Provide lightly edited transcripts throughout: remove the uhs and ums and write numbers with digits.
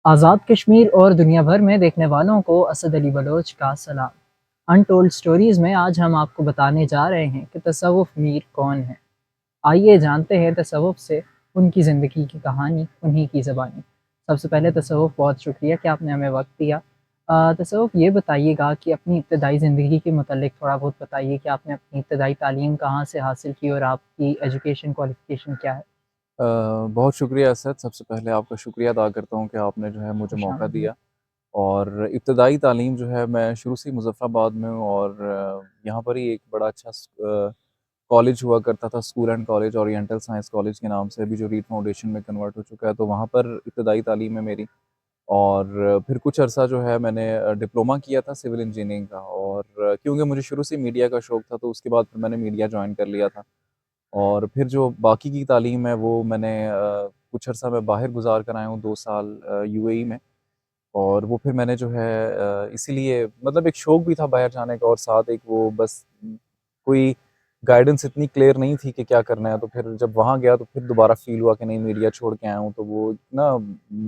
आज़ाद कश्मीर और दुनिया भर में देखने वालों को असद अली बलोच का सलाम। अनटोल्ड स्टोरीज़ में आज हम आपको बताने जा रहे हैं कि तसव्वुफ़ मीर कौन है। आइए जानते हैं तसव्वुफ़ से उनकी ज़िंदगी की कहानी, उन्हीं की ज़बानी। सबसे पहले तसव्वुफ़ बहुत शुक्रिया कि आपने हमें वक़्त दिया। तसव्वुफ़ ये बताइएगा कि अपनी इब्तदाई ज़िंदगी के मुतल्लिक थोड़ा बहुत बताइए कि आपने अपनी इब्तदाई तालीम कहाँ से हासिल की और आपकी एजुकेशन क्वालिफ़िकेशन क्या है? अ, बहुत शुक्रिया असद। सबसे पहले आपका शुक्रिया अदा करता हूँ कि आपने जो है मुझे मौका खुशामदीद। दिया। और इब्तदाई तालीम जो है मैं शुरू से ही मुज़फ़्फ़राबाद में हूँ और यहाँ पर ही एक बड़ा अच्छा कॉलेज हुआ करता था, school and college oriental science college के नाम से, अभी जो रीड फाउंडेशन में कन्वर्ट हो चुका है, तो वहाँ पर इब्तदाई तालीम है मेरी। और फिर कुछ अरसा जो है मैंने डिप्लोमा किया था सिविल इंजीनियरिंग का। और क्योंकि मुझे शुरू से मीडिया का शौक था, तो उसके बाद फिर मैंने मीडिया जॉइन कर लिया था। और फिर जो बाकी की तालीम है वो मैंने कुछ अर्सा मैं बाहर गुज़ार कर आया हूँ 2 साल यूएई में। और वो फिर मैंने जो है इसीलिए मतलब एक शौक भी था बाहर जाने का, और साथ एक वो बस कोई गाइडेंस इतनी क्लियर नहीं थी कि क्या करना है। तो फिर जब वहाँ गया तो फिर दोबारा फ़ील हुआ कि नहीं, मीडिया छोड़ के आया हूँ, तो वो ना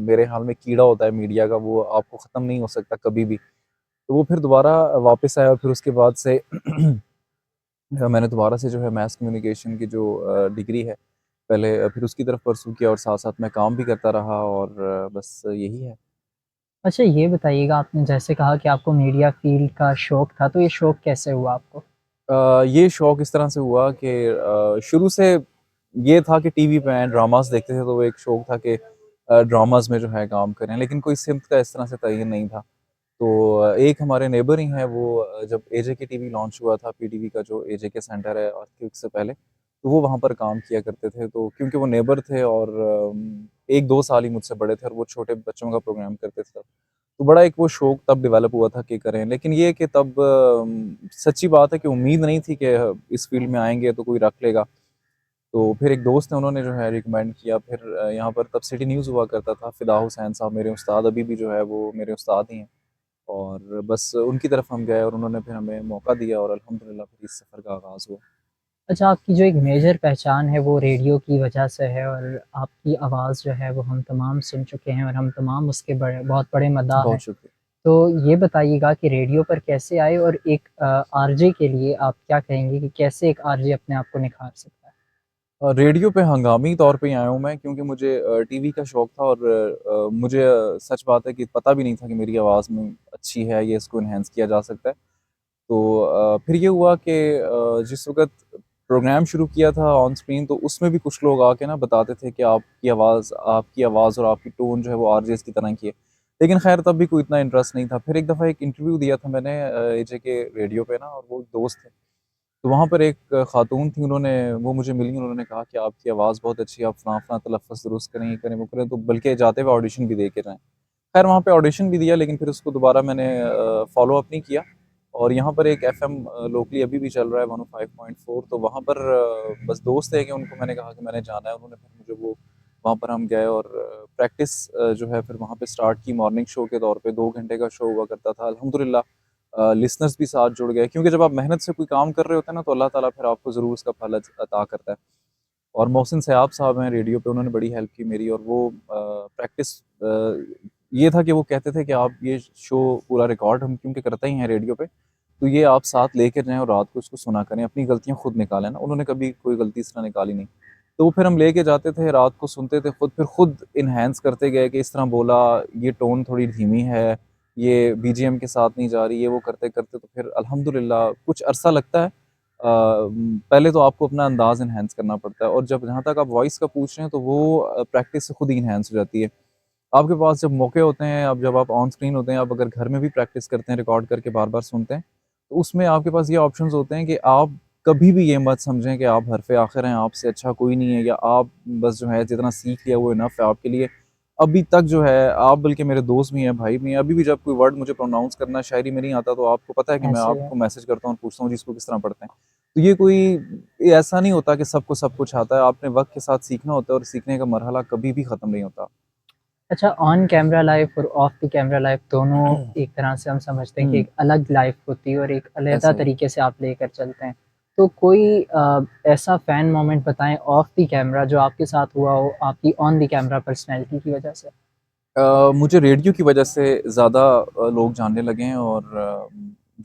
मेरे हाल में कीड़ा होता है मीडिया का, वो आपको ख़त्म नहीं हो सकता कभी भी। तो वो फिर दोबारा वापस आया और फिर उसके बाद से मैंने दोबारा से जो है मास कम्युनिकेशन की जो डिग्री है, पहले फिर उसकी तरफ परस्यू किया और साथ-साथ मैं काम भी करता रहा। और बस यही है। अच्छा ये बताइएगा आपने जैसे कहा कि आपको मीडिया फ़ील्ड का शौक था, तो ये शौक कैसे हुआ आपको? ये शौक इस तरह से हुआ कि शुरू से ये था कि टीवी पे ड्रामास देखते थे, तो वो एक शौक था कि ड्रामास में जो है काम करें, लेकिन कोई सिमत का इस तरह से तयन नहीं था। तो एक हमारे नेबर ही हैं वो, जब एजेके टीवी लॉन्च हुआ था, पीटीवी का जो एजेके सेंटर है अर्थक्वेक से पहले, तो वो वहाँ पर काम किया करते थे। तो क्योंकि वो नेबर थे और 1-2 साल ही मुझसे बड़े थे और वो छोटे बच्चों का प्रोग्राम करते थे तब। तो बड़ा एक वो शौक तब डेवलप हुआ था कि करें। लेकिन ये कि तब सच्ची बात है कि उम्मीद नहीं थी कि इस फ़ील्ड में आएँगे तो कोई रख लेगा। तो फिर एक दोस्त है, उन्होंने जो है रिकमेंड किया। फिर यहाँ पर तब सिटी न्यूज़ हुआ करता था, फ़िदा हुसैन साहब मेरे उस्ताद अभी भी जो है वो मेरे उस्ताद ही हैं। और बस उनकी तरफ हम गए और उन्होंने फिर हमें मौका दिया और अल्हम्दुलिल्लाह फिर इस सफ़र का आगाज़ हुआ। अच्छा आपकी जो एक मेजर पहचान है वो रेडियो की वजह से है और आपकी आवाज़ जो है वो हम तमाम सुन चुके हैं और हम तमाम उसके बड़े बहुत बड़े मदाह हैं। बहुत शुक्रिया। तो ये बताइएगा कि रेडियो पर कैसे आए और एक आरजे के लिए आप क्या कहेंगे कि कैसे एक आरजे अपने आप को निखार सकता है? रेडियो पे हंगामी तौर पे ही आया हूँ मैं, क्योंकि मुझे टीवी का शौक था और मुझे सच बात है कि पता भी नहीं था कि मेरी आवाज़ में अच्छी है, ये इसको एनहांस किया जा सकता है। तो फिर ये हुआ कि जिस वक़्त प्रोग्राम शुरू किया था ऑन स्क्रीन, तो उसमें भी कुछ लोग आके ना बताते थे कि आपकी आवाज़ और आपकी टोन जो है वो आरजेज़ की तरह की है। लेकिन ख़ैर तब भी कोई इतना इंटरेस्ट नहीं था। फिर एक दफ़ा एक इंटरव्यू दिया था मैंने एजेके रेडियो पे ना, और वो एक दोस्त थे। तो वहाँ पर एक ख़ातून थी, वो मुझे मिली, उन्होंने कहा कि आपकी आवाज़ बहुत अच्छी है, आप फलाँ-फलाँ तलफ़्फ़ुज़ दुरुस्त करें, ये करें, वो करें, तो बल्कि जाते हुए ऑडिशन भी दे के जाएँ। ख़ैर वहाँ पे ऑडिशन भी दिया, लेकिन फिर उसको दोबारा मैंने फ़ॉलो अप नहीं किया। और यहाँ पर एक एफ़एम लोकली अभी भी चल रहा है 105.4, तो वहाँ पर बस दोस्त है कि उनको मैंने कहा कि मैंने जाना है, उन्होंने फिर मुझे वो वहाँ पर हम गए और प्रैक्टिस जो है फिर वहाँ पे स्टार्ट की मॉर्निंग शो के तौर पे। 2 घंटे का शो हुआ करता था। अल्हम्दुलिल्लाह लिसनर्स भी साथ जुड़ गए, क्योंकि जब आप मेहनत से कोई काम कर रहे होते हैं ना, तो अल्लाह ताला फिर आपको ज़रूर उसका फल अता करता है। और मोहसिन सयाब साहब हैं रेडियो पे, उन्होंने बड़ी हेल्प की मेरी। और वो प्रैक्टिस ये था कि वो कहते थे कि आप ये शो पूरा रिकॉर्ड हम क्योंकि करते ही हैं रेडियो पे, तो ये आप साथ लेकर जाएँ और रात को इसको सुना करें, अपनी गलतियाँ खुद निकालें ना। उन्होंने कभी कोई गलती इस तरह निकाली नहीं। तो वो फिर हम लेके जाते थे, रात को सुनते थे खुद, फिर खुद एनहांस करते गए कि इस तरह बोला, ये टोन थोड़ी धीमी है, ये बीजीएम के साथ नहीं जा रही, ये वो करते-करते तो फिर अल्हम्दुलिल्लाह कुछ अरसा लगता है। पहले तो आपको अपना अंदाज़ एनहांस करना पड़ता है, और जब जहाँ तक आप वॉइस का पूछ रहे हैं, तो वो प्रैक्टिस से खुद ही एनहांस हो जाती है। आपके पास जब मौके होते हैं, अब जब आप ऑन स्क्रीन होते हैं, आप अगर घर में भी प्रैक्टिस करते हैं, रिकॉर्ड करके बार-बार सुनते हैं, तो उसमें आपके पास ये ऑप्शंस होते हैं कि आप कभी भी ये मत समझें कि आप हरफ़े आखिर हैं, आपसे अच्छा कोई नहीं है, या आप बस जो है जितना सीख लिया वो इनफ़ है आपके लिए। अभी तक जो है आप, बल्कि मेरे दोस्त भी हैं, भाई भी हैं, अभी भी जब कोई वर्ड मुझे प्रोनाउंस करना शायरी में नहीं आता, तो आपको पता है कि मैं ऐसे है। आपको मैसेज करता हूँ और पूछता हूँ जी इसको किस तरह पढ़ते हैं। तो ये ऐसा नहीं होता कि सबको सब कुछ आता है, आपने वक़्त के साथ सीखना होता है और सीखने का मरहला कभी भी ख़त्म नहीं होता। अच्छा ऑन कैमरा लाइफ़ और ऑफ द कैमरा लाइफ़ दोनों एक तरह से हम समझते हैं कि हुँ, एक अलग लाइफ़ होती है और एक अलहदा ऐसा ही है। तरीके से आप लेकर चलते हैं। तो कोई ऐसा फ़ैन मोमेंट बताएँ ऑफ द कैमरा जो आपके साथ हुआ हो आपकी ऑन द कैमरा पर्सनैलिटी की वजह से? मुझे रेडियो की वजह से ज़्यादा लोग जानने लगे हैं और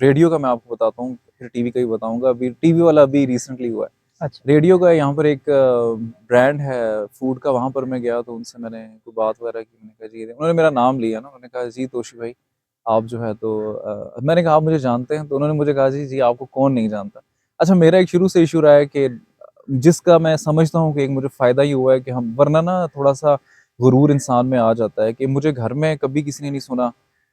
रेडियो का मैं आपको बताता हूँ, फिर टीवी का भी बताऊँगा। अभी टीवी वाला अभी रिसेंटली हुआ है। अच्छा, रेडियो का यहाँ पर एक ब्रांड है फूड का, वहाँ पर मैं गया तो उनसे मैंने कोई बात वगैरह की। मैंने कहा जी, उन्होंने मेरा नाम लिया ना, उन्होंने कहा जी तोशी भाई आप जो है तो मैंने कहा आप मुझे जानते हैं? तो उन्होंने मुझे कहा जी, जी आपको कौन नहीं जानता। अच्छा, मेरा एक शुरू से इश्यू रहा है कि जिसका मैं समझता हूँ कि एक मुझे फ़ायदा ही हुआ है कि हम, वरना ना थोड़ा-सा गुरूर इंसान में आ जाता है कि मुझे घर में कभी किसी ने नहीं सुना,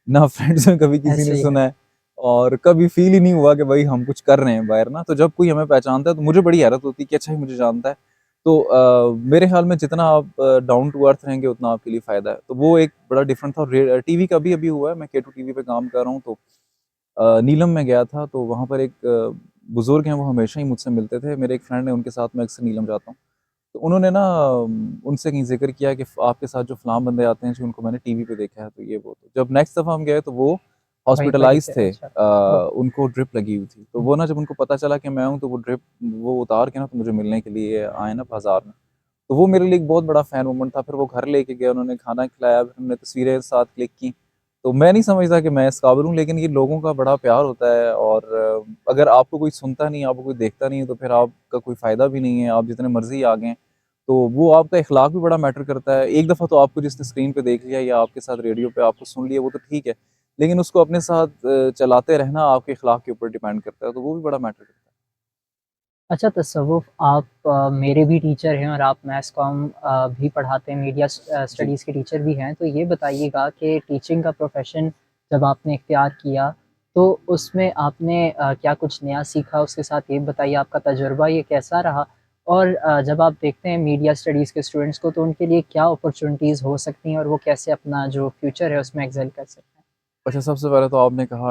ना फ्रेंड्स में कभी किसी ने ऐसे ही है। सुना है और कभी फ़ील ही नहीं हुआ कि भाई हम कुछ कर रहे हैं बाहर ना। तो जब कोई हमें पहचानता है तो मुझे बड़ी हैरत होती है कि अच्छा ये मुझे जानता है। तो मेरे ख़्याल में जितना आप डाउन टू अर्थ रहेंगे उतना आपके लिए फ़ायदा है। तो वो एक बड़ा डिफरेंट था। और टीवी का भी अभी हुआ है, मैं केटू टीवी पे काम कर रहा हूँ तो नीलम में गया था तो वहाँ पर एक बुज़ुर्ग हैं, वो हमेशा ही मुझसे मिलते थे। मेरे एक फ्रेंड है, उनके साथ मैं अक्सर नीलम जाता हूँ। तो उन्होंने ना उनसे कहीं ज़िक्र किया कि आपके साथ जो फलाँ बंदे आते हैं जी, उनको मैंने टीवी पे देखा है, तो ये वो। तो जब नेक्स्ट दफ़ा हम गए तो वो वहीं पर ही हॉस्पिटलाइज़ थे, थे। अच्छा। ओह! उनको ड्रिप लगी हुई थी। तो हुँ, वो ना जब उनको पता चला कि मैं हूँ तो वो ड्रिप वो उतार के ना तो मुझे मिलने के लिए आए ना बाज़ार में। तो वो मेरे लिए एक बहुत बड़ा फ़ैन मोमेंट था। फिर वो घर लेके गए, उन्होंने खाना खिलाया, फिर हमने तस्वीरें साथ क्लिक की। तो मैं नहीं समझता कि मैं इस काबिल हूँ, लेकिन ये लोगों का बड़ा प्यार होता है और अगर आपको कोई सुनता नहीं है, आपको कोई देखता नहीं है, तो फिर आपका कोई फ़ायदा भी नहीं है, आप जितने मर्ज़ी आगे हैं। तो वो आपका इख़लाक़ भी बड़ा मैटर करता है। एक दफ़ा तो आपको जिसने स्क्रीन पे देख लिया या आपके साथ रेडियो पे आपको सुन लिया, वो तो ठीक है, लेकिन उसको अपने साथ चलाते रहना आपके इख़लाक़ के ऊपर डिपेंड करता है, तो वो भी बड़ा मैटर करता है। अच्छा तसव्वुफ़ आप मेरे भी टीचर हैं और आप मैथ्स कॉम भी पढ़ाते हैं, मीडिया जी। स्टडीज़ के टीचर भी हैं। तो ये बताइएगा कि टीचिंग का प्रोफ़ेशन जब आपने इख्तियार किया, तो उसमें आपने क्या कुछ नया सीखा? उसके साथ ये बताइए आपका तजुर्बा ये कैसा रहा? और जब आप देखते हैं मीडिया स्टडीज़ के स्टूडेंट्स को तो उनके लिए क्या अपॉर्च्युनिटीज़ हो सकती हैं और वो कैसे अपना जो फ्यूचर है उसमें एक्सेल कर सकते हैं? अच्छा, सबसे पहले तो आपने कहा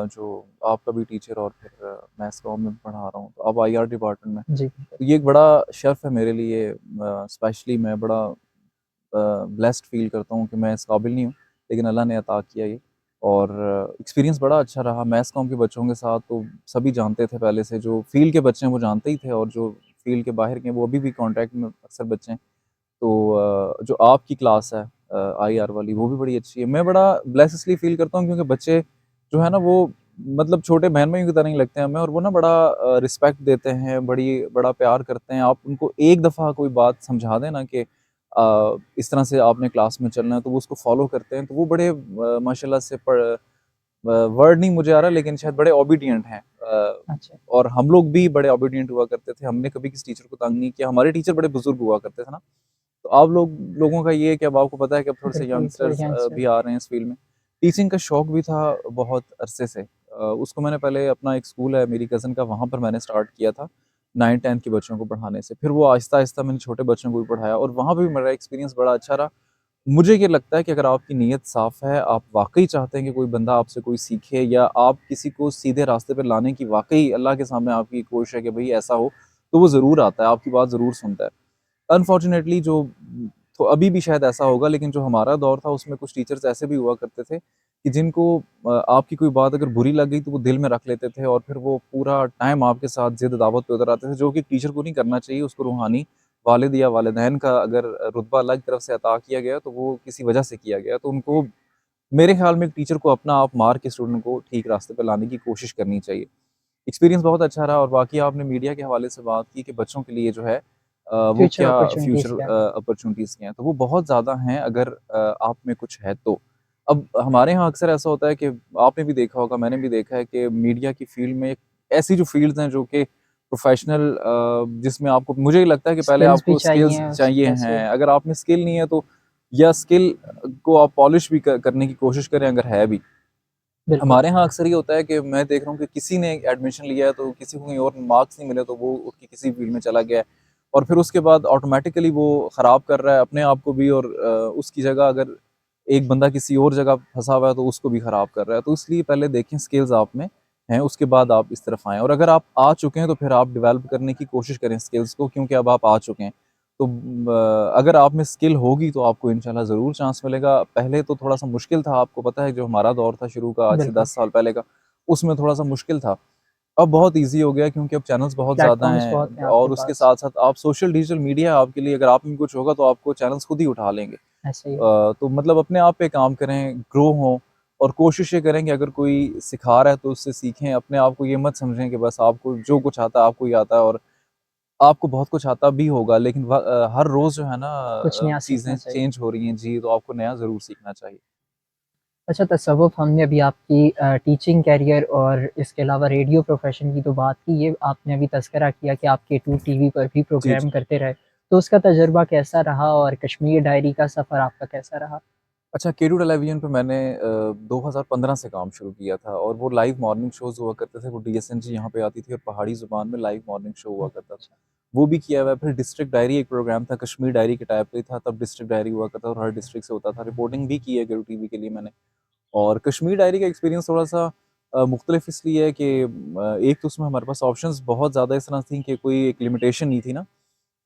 जो आपका भी टीचर और फिर मैथ्स कॉम में पढ़ा रहा हूँ, तो अब आईआर डिपार्टमेंट में। जी, बिल्कुल। तो ये एक बड़ा शर्फ़ है मेरे लिए, स्पेशली मैं बड़ा ब्लेस्ड फ़ील करता हूँ कि मैं इस काबिल नहीं हूँ, लेकिन अल्लाह ने अता किया ये। और एक्सपीरियंस बड़ा अच्छा रहा मैथ्स कॉम के बच्चों के साथ। तो सभी जानते थे पहले से, जो फ़ील्ड के बच्चे हैं वो जानते ही थे और जो फ़ील्ड के बाहर के हैं वो अभी भी कॉन्टैक्ट में अक्सर बच्चे हैं। तो जो आपकी क्लास है आईआर वाली, वो भी बड़ी अच्छी है। मैं बड़ा ब्लेस इसलिए फ़ील करता हूँ क्योंकि बच्चे जो है ना वो मतलब छोटे बहन-भाइयों की तरह ही लगते हैं हमें, और वो ना बड़ा रिस्पेक्ट देते हैं, बड़ा प्यार करते हैं। आप उनको एक दफ़ा कोई बात समझा दें ना कि इस तरह से आपने क्लास में चलना है, तो वो उसको फ़ॉलो करते हैं। तो वो बड़े माशाल्लाह से वर्ड नहीं मुझे आ रहा, लेकिन शायद बड़े ओबीडिएंट हैं। अच्छा, और हम लोग भी बड़े ओबीडिएंट हुआ करते थे। हमने कभी किसी टीचर को तंग नहीं किया। हमारे टीचर बड़े बुज़ुर्ग हुआ करते थे ना। तो आप लोगों का ये है कि अब आपको पता है कि अब थोड़े से बिल्कुल थोड़े यंगस्टर्स यंगस्टर भी आ रहे हैं इस फ़ील्ड में। टीचिंग का शौक भी था बहुत अरसे से। उसको मैंने पहले अपना एक स्कूल है मेरी कज़िन का, वहाँ पर मैंने स्टार्ट किया था 9th-10th के बच्चों को पढ़ाने से। फिर वो आहिस्ता-आहिस्ता मैंने छोटे बच्चों को भी पढ़ाया और वहाँ पे भी मेरा एक्सपीरियंस बड़ा अच्छा रहा। मुझे ये लगता है कि अगर आपकी नीयत साफ़ है, आप वाक़ई चाहते हैं कि कोई बंदा आपसे कोई सीखे, या आप किसी को सीधे रास्ते पे लाने की वाक़ई अल्लाह के सामने आपकी कोशिश है कि भई ऐसा हो, तो वो ज़रूर आता है, आपकी बात ज़रूर सुनता है। अनफॉर्चुनेटली जो तो अभी भी शायद ऐसा होगा, लेकिन जो हमारा दौर था उसमें कुछ टीचर्स ऐसे भी हुआ करते थे कि जिनको आपकी कोई बात अगर बुरी लग गई तो वो दिल में रख लेते थे और फिर वो पूरा टाइम आपके साथ ज़िद दावत पे उतर आते थे, जो कि टीचर को नहीं करना चाहिए। उसको रूहानी वालिद या वालिदैन का अगर रुतबा अल्लाह की तरफ से अता किया गया तो वो किसी वजह से किया गया। तो उनको, मेरे ख़्याल में, एक टीचर को अपना आप मार के स्टूडेंट को ठीक रास्ते पे लाने की कोशिश करनी चाहिए। एक्सपीरियंस बहुत अच्छा रहा। और बाकी आपने मीडिया के हवाले से बात की कि बच्चों के लिए जो है वो फ्यूचर क्या अपॉर्च्युनिटीज़ फ्यूचर क्या हैं? अपॉर्च्युनिटीज़ क्या हैं, तो वो बहुत ज़्यादा हैं अगर आप में कुछ है तो। अब हमारे यहाँ अक्सर ऐसा होता है कि आपने भी देखा होगा, मैंने भी देखा है कि मीडिया की फ़ील्ड में ऐसी जो फ़ील्ड्स हैं जो कि प्रोफ़ेशनल जिसमें आपको, मुझे लगता है कि पहले स्किल्स भी आपको स्किल्स चाहिए, उस चाहिए वैसे हैं। अगर आप में स्किल नहीं है तो, या स्किल को आप पॉलिश भी करने की कोशिश करें अगर है भी। बिल्कुल, हमारे यहाँ अक्सर ये होता है कि मैं देख रहा हूँ कि किसी ने एडमिशन लिया है तो किसी को कहीं और मार्क्स नहीं मिले तो वो उसकी किसी फील्ड में चला गया है और फिर उसके बाद ऑटोमेटिकली वो ख़राब कर रहा है अपने आप को भी, और उसकी जगह अगर एक बंदा किसी और जगह फंसा हुआ है तो उसको भी ख़राब कर रहा है। तो इसलिए पहले देखें स्किल्स आप में हैं, उसके बाद आप इस तरफ आएँ, और अगर आप आ चुके हैं तो फिर आप डेवलप करने की कोशिश करें स्किल्स को, क्योंकि अब आप आ चुके हैं। तो अगर आप में स्किल होगी तो आपको इंशाल्लाह ज़रूर चांस मिलेगा। पहले तो थोड़ा-सा मुश्किल था, आपको पता है जो हमारा दौर था शुरू का आज से बिल्कुल। 10 साल पहले का, उसमें थोड़ा-सा मुश्किल था। अब बहुत ईज़ी हो गया है क्योंकि अब चैनल्स बहुत ज़्यादा प्लेटफ़ॉर्म्स बहुत हैं हैं आपके और उसके पास। साथ-साथ आप सोशल डिजिटल मीडिया है आपके लिए, अगर आप में कुछ होगा तो आपको चैनल्स खुद ही उठा लेंगे। ऐसे ही। तो मतलब अपने आप पे काम करें, ग्रो हों और कोशिश ये करें कि अगर कोई सिखा रहा है तो उससे सीखें। अपने आप को ये मत समझें कि बस आपको जो कुछ आता है आपको ही आता है और आपको बहुत कुछ आता भी होगा लेकिन हर रोज़ जो है ना कुछ नया सीखना चीज़ें चाहिए। चेंज हो रही हैं जी, तो आपको नया ज़रूर सीखना चाहिए। अच्छा, तसव्वुफ़ हमने अभी आपकी टीचिंग करियर और इसके अलावा रेडियो प्रोफ़ेशन की तो बात की, ये आपने अभी तज़किरा किया कि आप K2 टीवी पर भी जी, प्रोग्राम जी। करते रहे। तो उसका तजुर्बा कैसा रहा और कश्मीर डायरी का सफ़र आपका कैसा रहा? अच्छा, केटू टेलीविज़न पे मैंने 2015 से काम शुरू किया था और वो लाइव मॉर्निंग शोज़ हुआ करते थे। वो डीएसएनजी यहाँ पे आती थी और पहाड़ी ज़ुबान में लाइव मॉर्निंग शो हुआ करता था। अच्छा, वो भी किया हुआ है। फिर डिस्ट्रिक्ट डायरी एक प्रोग्राम था, कश्मीर डायरी के टाइप पे था, तब डिस्ट्रिक्ट डायरी हुआ करता था और हर डिस्ट्रिक्ट से होता था। रिपोर्टिंग भी की है केटू टीवी के लिए मैंने। और कश्मीर डायरी का एक्सपीरियंस थोड़ा-सा मुख्तलिफ इसलिए है कि एक तो उसमें हमारे पास ऑप्शंस बहुत ज़्यादा इस तरह थी कि कोई एक लिमिटेशन नहीं थी ना।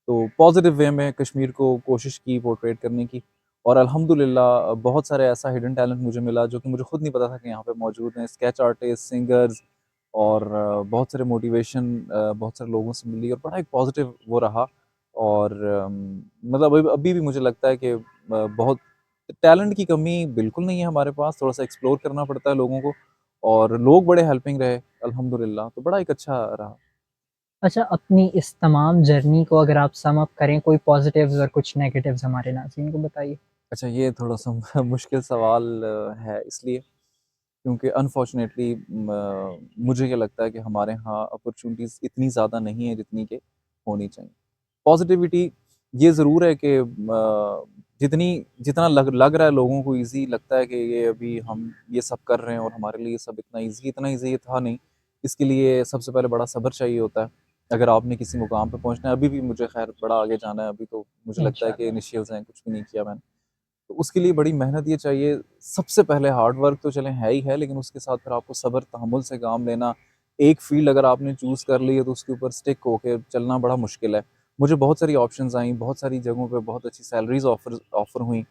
तो पॉज़िटिव वे में कश्मीर को कोशिश की पोर्ट्रेट करने की और अल्हम्दुलिल्लाह बहुत सारे ऐसा हिडन टैलेंट मुझे मिला जो कि मुझे खुद नहीं पता था कि यहाँ पे मौजूद हैं। स्केच आर्टिस्ट, सिंगर्स और बहुत सारे मोटिवेशन बहुत सारे लोगों से मिली और बड़ा एक पॉज़िटिव वो रहा और मतलब अभी भी मुझे लगता है कि बहुत टैलेंट की कमी बिल्कुल नहीं है हमारे पास, थोड़ा-सा एक्सप्लोर करना पड़ता है लोगों को और लोग बड़े हेल्पिंग रहे अल्हम्दुलिल्लाह, तो बड़ा एक अच्छा रहा। अच्छा, अपनी इस तमाम जर्नी को अगर आप सम अप करें, कोई पॉज़िटिव्स और कुछ नेगेटिव्स हमारे नाज़रीन को बताइए? अच्छा ये थोड़ा-सा मुश्किल सवाल है इसलिए क्योंकि अनफॉर्चुनेटली मुझे ये लगता है कि हमारे यहाँ अपॉर्च्युनिटीज़ इतनी ज़्यादा नहीं है जितनी कि होनी चाहिए। पॉज़िटिविटी ये ज़रूर है कि जितनी जितना लग रहा है लोगों को ईज़ी लगता है कि ये अभी हम ये सब कर रहे हैं और हमारे लिए सब इतना ईज़ी ये था नहीं। इसके लिए सबसे पहले बड़ा सब्र चाहिए होता है। अगर आपने किसी मुकाम पे पहुँचना है, अभी भी मुझे ख़ैर बड़ा आगे जाना है, अभी तो मुझे लगता है कि इंशाअल्लाह। इनिशियल्स हैं, कुछ भी नहीं किया मैंने। तो उसके लिए बड़ी मेहनत ये चाहिए, सबसे पहले हार्ड वर्क तो चलें है ही है, लेकिन उसके साथ फिर आपको सब्र तहम्मुल से काम लेना, एक फ़ील्ड अगर आपने चूज़ कर ली है तो उसके ऊपर स्टिक होके चलना बड़ा मुश्किल है। मुझे बहुत सारी ऑप्शंस आई, बहुत सारी जगहों पे बहुत अच्छी सैलरीज़ ऑफ़र हुई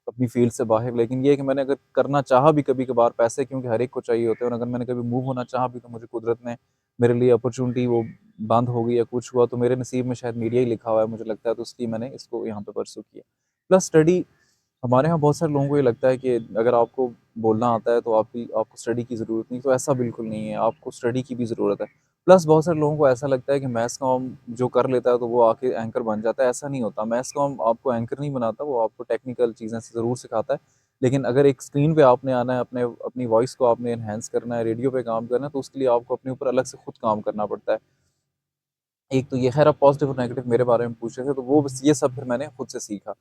अपनी फ़ील्ड से बाहर, लेकिन ये है कि मैंने अगर करना चाहा भी कभी-कभार पैसे क्योंकि हर एक को चाहिए होते हैं और अगर मैंने कभी मूव होना चाहा भी तो मुझे कुदरत ने मेरे लिए अपॉर्च्युनिटी वो बंद हो गई या कुछ हुआ तो मेरे नसीब में शायद मीडिया ही लिखा हुआ है मुझे लगता है तो इसलिए मैंने इसको यहाँ पे परस्यू किया। प्लस स्टडी हमारे यहाँ बहुत सारे लोगों को ये लगता है कि अगर आपको बोलना आता है तो आपको स्टडी की ज़रूरत नहीं, तो ऐसा बिल्कुल नहीं है, आपको स्टडी की भी ज़रूरत है। प्लस बहुत सारे लोगों को ऐसा लगता है कि मैथ कॉम जो कर लेता है तो वो आके एंकर बन जाता है, ऐसा नहीं होता। मैथ कॉम आपको एंकर नहीं बनाता, वो आपको टेक्निकल चीज़ें ज़रूर सिखाता है। लेकिन अगर एक स्क्रीन पे आपने आना है, अपनी वॉइस को आपने एनहांस करना है, रेडियो पे काम करना है, तो उसके लिए आपको अपने ऊपर अलग से खुद काम करना पड़ता है। एक तो ये ख़ैर आप पॉज़िटिव और नेगेटिव मेरे बारे में पूछ रहे थे, तो वो बस ये सब फिर मैंने खुद से सीखा।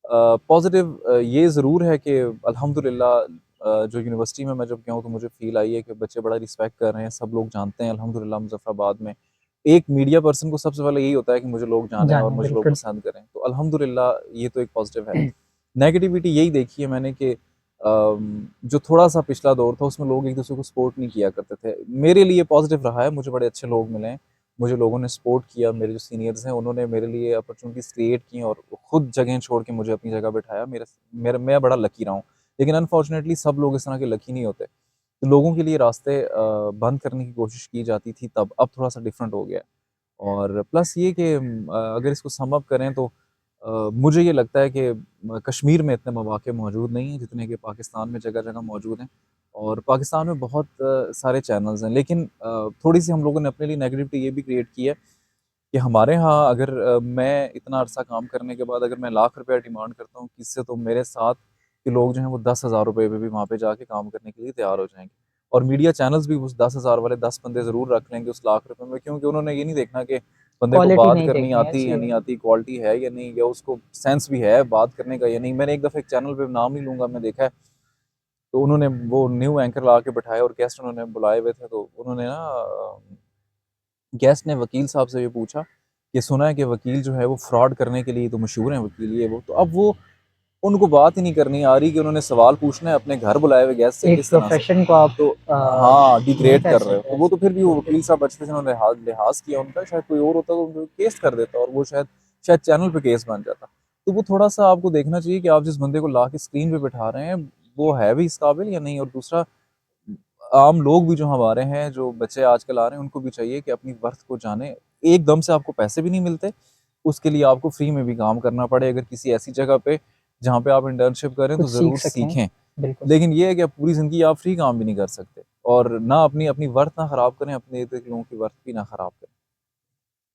पॉज़िटिव ये ज़रूर है कि अल्हम्दुलिल्लाह जो यूनिवर्सिटी में मैं जब गया हूँ तो मुझे फ़ील आई है कि बच्चे बड़ा रिस्पेक्ट कर रहे हैं, सब लोग जानते हैं अल्हम्दुलिल्लाह मुज़फ़्फ़राबाद में। एक मीडिया पर्सन को सबसे पहले यही होता है कि मुझे लोग जानें और जानें, मुझे लोग बिल्कुल। पसंद करें, तो अल्हम्दुलिल्लाह ये तो एक पॉज़िटिव है। नेगेटिविटी यही देखी है मैंने कि जो थोड़ा-सा पिछला दौर था उसमें लोग एक-दूसरे को सपोर्ट नहीं किया करते थे। मेरे लिए पॉज़िटिव रहा है, मुझे बड़े अच्छे लोग मिले हैं, मुझे लोगों ने सपोर्ट किया, मेरे जो सीनियर्स हैं उन्होंने मेरे लिए अपॉर्च्युनिटीज़ क्रिएट की और खुद जगह छोड़ के मुझे अपनी जगह बिठाया, मैं बड़ा लकी रहा हूँ। लेकिन अनफॉर्चुनेटली सब लोग इस तरह के लकी नहीं होते। तो लोगों के लिए रास्ते बंद करने की कोशिश की जाती थी तब, अब थोड़ा-सा डिफरेंट हो गया है। और प्लस ये कि अगर इसको सम अप करें तो मुझे ये लगता है कि कश्मीर में इतने मौक़े मौजूद नहीं हैं जितने कि पाकिस्तान में जगह-जगह मौजूद हैं और पाकिस्तान में बहुत सारे चैनल्स हैं। लेकिन थोड़ी-सी हम लोगों ने अपने लिए नेगेटिविटी ये भी क्रिएट की है कि हमारे यहाँ अगर मैं इतना अरसा काम करने के बाद अगर मैं लाख रुपया डिमांड करता हूँ किसी से तो मेरे साथ के लोग जो हैं वो 10,000 रुपए पे भी वहाँ पे जाके काम करने के लिए तैयार हो जाएँगे। और मीडिया चैनल्स भी उस 10,000 वाले 10 बंदे ज़रूर रख लेंगे उस लाख रुपए में क्योंकि उन्होंने ये नहीं देखना कि बंदे को क्वालिटी बात नहीं करनी देखनी है, आती है या ऐसी नहीं है। आती, क्वालिटी है या नहीं या उसको सेंस भी है बात करने का या नहीं। मैंने एक दफ़ा एक चैनल पे नाम नहीं लूँगा, मैं देखा है, तो उन्होंने वो न्यू एंकर ला के बैठाया और गेस्ट उन्होंने बुलाए हुए थे, तो उन्होंने ना गेस्ट ने वकील साहब से ये पूछा कि सुना है कि वकील जो है वो फ्रॉड करने के लिए तो मशहूर हैं वकील ये वो। तो अब वो उनको बात ही नहीं करनी आ रही कि उन्होंने सवाल पूछना है अपने घर बुलाए हुए गेस्ट से एक किस तरह से। प्रोफ़ेशन को आप तो अ, हाँ, नहीं डिग्रेड कर कर रहे हो। सकते तो वो ऐसे। तो फिर भी वो बिल्कुल। वकील साहब अच्छे से उन्होंने लिहाज़ किया उनका, शायद कोई और होता तो उनको केस कर देता और वो शायद चैनल पे केस बन जाता। तो वो थोड़ा-सा आपको देखना चाहिए कि आप जिस बंदे को ला के स्क्रीन पे बिठा रहे हैं, वो है भी इस काबिल या नहीं और दूसरा आम लोग भी जो हमारे हैं, जो बच्चे आजकल आ रहे हैं, उनको भी चाहिए कि अपनी वर्थ को जानें। एकदम से आपको पैसे भी नहीं मिलते, उसके लिए आपको फ्री में भी काम करना पड़े। अगर किसी ऐसी जगह पे जहाँ पे आप इंटर्नशिप करें तो कुछ सीख ज़रूर सकें। सीखें। बिल्कुल। लेकिन ये है कि आप पूरी ज़िंदगी आप फ्री काम भी नहीं कर सकते और ना अपनी अपनी वर्थ ना ख़राब करें, अपने इर्द-गिर्द लोगों की वर्थ भी ना ख़राब करें।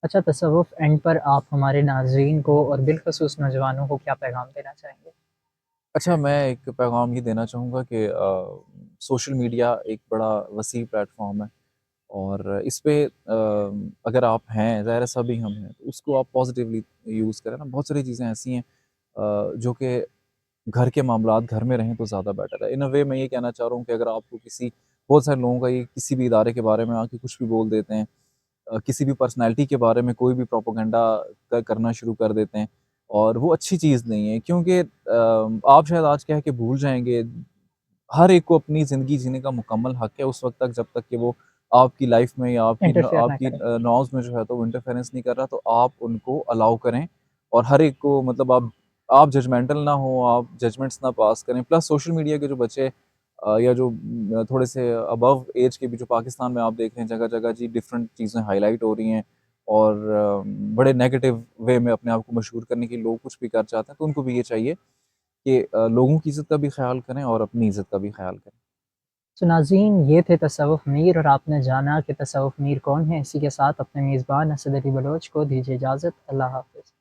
अच्छा, तसव्वुफ़ एंड पर आप हमारे नाज़रीन को और बिलख़ुसूस नौजवानों को क्या पैगाम देना चाहेंगे? अच्छा, मैं एक पैगाम ये देना चाहूँगा कि सोशल मीडिया एक बड़ा वसीह प्लेटफ़ॉर्म है और इस पे अगर आप हैं, ज़ाहिर है सभी हम हैं, तो उसको आप पॉज़िटिवली यूज़ करें ना। बहुत सारी चीज़ें ऐसी हैं जो कि घर के मामलात घर में रहें तो ज़्यादा बेटर है। इन अ वे मैं ये कहना चाह रहा हूँ कि अगर आपको किसी बहुत सारे लोगों का ये किसी भी इदारे के बारे में आके कुछ भी बोल देते हैं, किसी भी पर्सनैलिटी के बारे में कोई भी प्रोपेगेंडा करना शुरू कर देते हैं और वो अच्छी चीज़ नहीं है क्योंकि आप शायद आज कह के भूल जाएँगे, हर एक को अपनी ज़िंदगी जीने का मुकम्मल हक है उस वक़्त तक जब तक कि वो आपकी लाइफ़ में या इंटरफेयर ना आपकी करें। नॉर्म्स में जो है तो वो इंटरफेरेंस नहीं कर रहा, तो आप उनको अलाउ करें और हर एक को मतलब आप जजमेंटल ना हो, आप जजमेंट्स ना पास करें। प्लस सोशल मीडिया के जो बच्चे या जो थोड़े से अबव ऐज के भी जो पाकिस्तान में आप देख रहे हैं जगह-जगह जी डिफरेंट चीज़ें हाइलाइट हो रही हैं और बड़े नेगेटिव वे में अपने आप को मशहूर करने के लिए लोग कुछ भी कर चाहते हैं, तो उनको भी ये चाहिए कि लोगों की इज़्ज़त का भी ख़्याल करें और अपनी इज़्ज़त का भी ख़्याल करें। तो नाज़रीन, ये थे तसव्वुफ़ मीर और आपने जाना कि तसव्वुफ़ मीर कौन है। इसी के साथ अपने मेज़बान असद अली बलोच को दीजिए इजाज़त। अल्लाह हाफ़िज़।